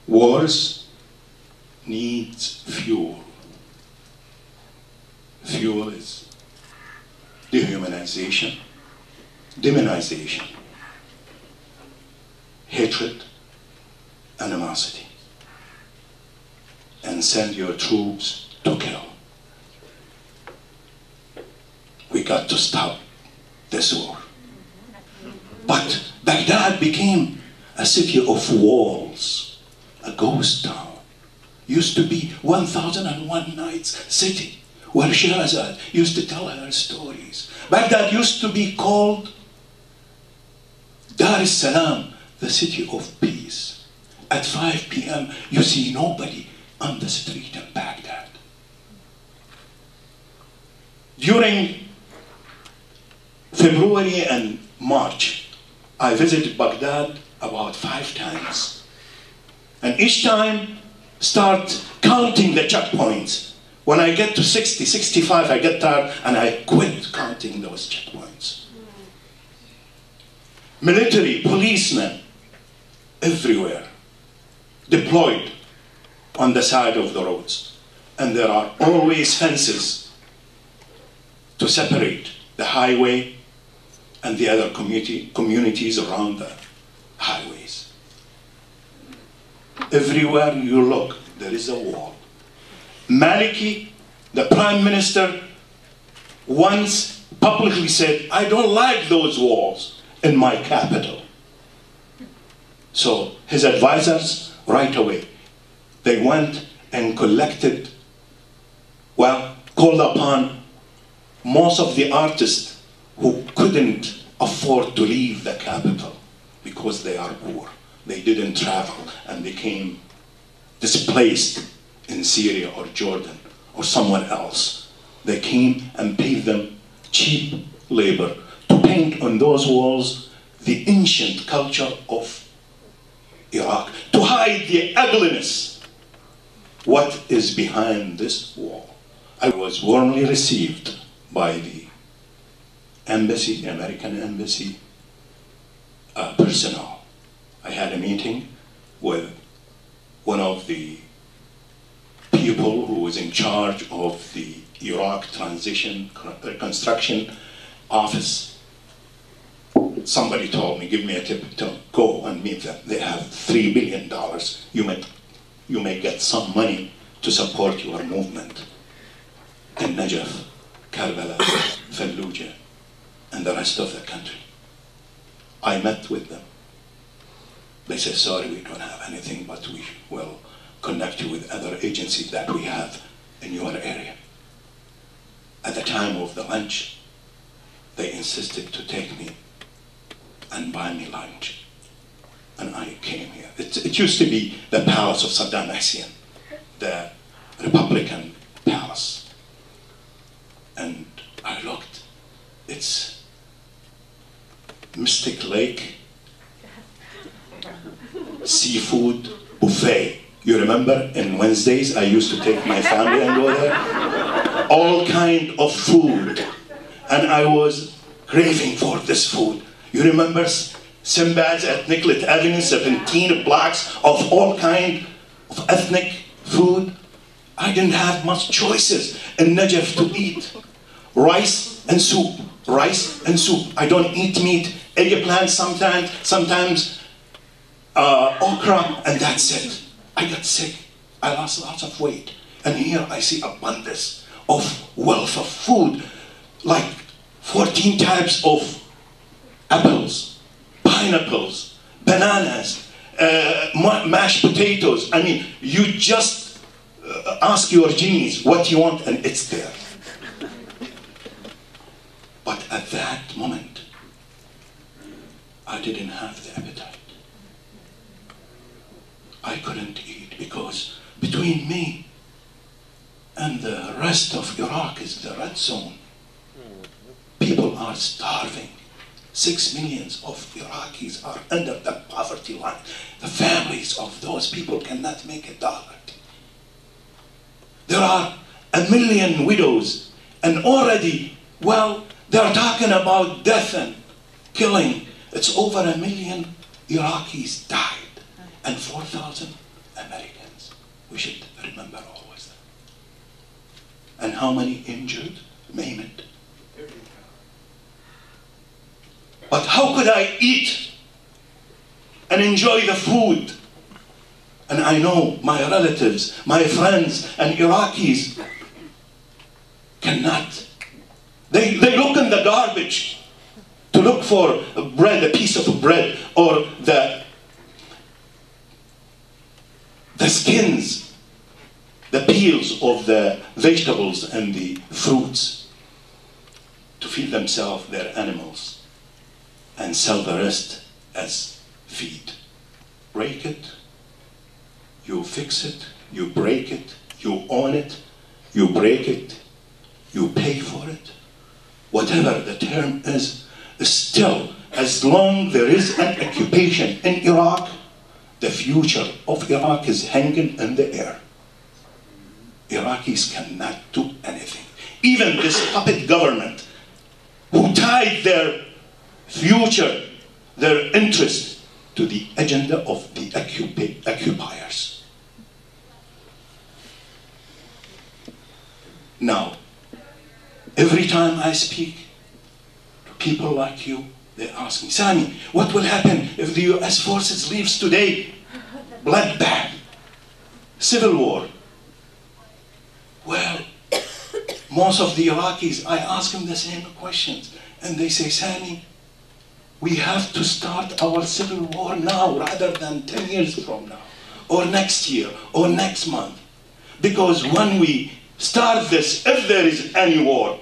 Wars needs fuel. Fuel is dehumanization, demonization, hatred, animosity, and send your troops to kill. We got to stop this war. But Baghdad became a city of walls, a ghost town. Used to be 1001 Nights city, where Shirazad used to tell her stories. Baghdad used to be called Dar es Salaam, the city of peace. At 5 p.m., you see nobody on the street in Baghdad. During February and March, I visited Baghdad about 5 times. And each time, start counting the checkpoints. When I get to 60, 65, I get tired and I quit counting those checkpoints. Military, policemen, everywhere, deployed on the side of the roads. And there are always fences to separate the highway and the other communities around the highways. Everywhere you look, there is a wall. Maliki, the prime minister, once publicly said, I don't like those walls in my capital. So his advisors, right away, they went and collected, well, called upon most of the artists who couldn't afford to leave the capital because they are poor. They didn't travel and became displaced in Syria or Jordan or somewhere else. They came and paid them cheap labor to paint on those walls the ancient culture of Iraq, to hide the ugliness. What is behind this wall? I was warmly received by the embassy, the American embassy personnel. I had a meeting with one of the people who was in charge of the Iraq Transition Construction Office. Somebody told me, give me a tip, to go and meet them. They have $3 billion. You may get some money to support your movement in Najaf, Karbala, Fallujah, and the rest of the country. I met with them. They said, sorry, we don't have anything, but we will connect you with other agencies that we have in your area. At the time of the lunch, they insisted to take me and buy me lunch. And I came here. It used to be the palace of Saddam Hussein, the Republican palace. And I looked, it's Mystic Lake seafood buffet. You remember in Wednesdays I used to take my family and go there? All kind of food. And I was craving for this food. You remember Sinbad's at Nicollet Avenue, 17 blocks of all kind of ethnic food? I didn't have much choices in Najaf to eat. Rice and soup, rice and soup. I don't eat meat, eggplant sometimes okra, and that's it. I got sick. I lost lots of weight. And here I see abundance of wealth of food, like 14 types of apples, pineapples, bananas, mashed potatoes. I mean, you just ask your genies what you want and it's there. But at that moment, I didn't have the appetite. I couldn't eat because between me and the rest of Iraq is the red zone. People are starving. 6 million of Iraqis are under the poverty line. The families of those people cannot make $1. There are 1 million widows, and already, well, they're talking about death and killing. It's over 1 million Iraqis died, and 4,000 Americans. We should remember always that. And how many injured, maimed? But how could I eat and enjoy the food? And I know my relatives, my friends, and Iraqis cannot. They look in the garbage to look for bread, a piece of bread, or the skins, the peels of the vegetables and the fruits to feed themselves, their animals, and sell the rest as feed. Break it, you fix it, you break it, you own it, you break it, you pay for it. Whatever the term is, still, as long there is an occupation in Iraq, the future of Iraq is hanging in the air. Iraqis cannot do anything. Even this puppet government, who tied their future, their interest, to the agenda of the occupiers. Now, every time I speak to people like you, they ask me, Sami, what will happen if the US forces leaves today? Bloodbath, civil war. Well, most of the Iraqis, I ask them the same questions, and they say, Sami, we have to start our civil war now rather than 10 years from now, or next year, or next month. Because when we start this, if there is any war,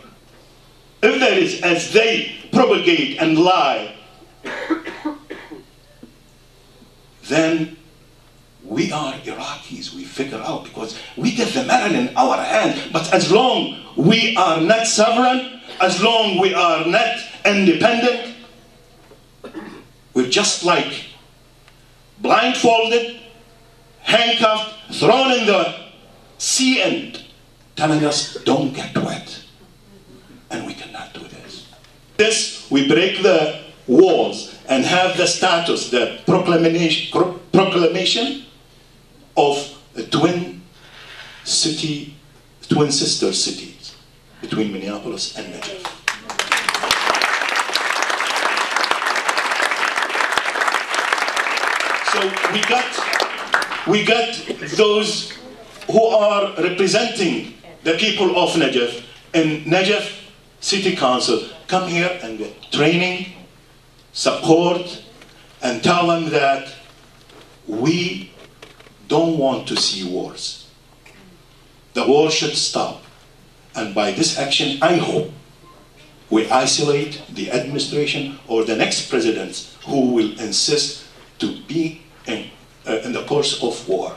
if there is, as they propagate and lie, then we are Iraqis, we figure out, because we get the medal in our hand, but as long we are not sovereign, as long we are not independent, we're just like blindfolded, handcuffed, thrown in the sea and telling us, don't get wet. And we cannot do this. This, we break the walls and have the status, the proclamation of a twin sister cities between Minneapolis and Najaf. So we got those who are representing the people of Najaf in Najaf City Council come here and get training, support, and tell them that we don't want to see wars. The war should stop. And by this action, I hope we isolate the administration or the next presidents who will insist to be in the course of war.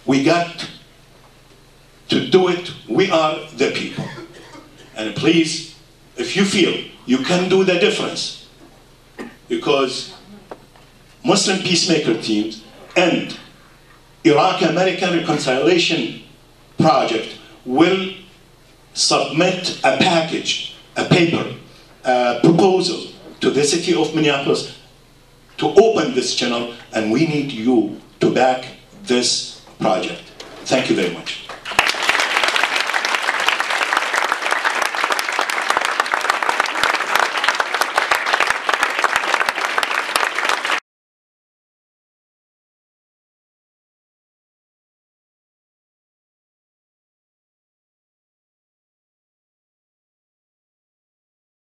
We got to do it. We are the people. And please, if you feel you can do the difference, because Muslim peacemaker teams and Iraqi-American reconciliation project will submit a package, a paper, a proposal to the city of Minneapolis to open this channel, and we need you to back this project. Thank you very much.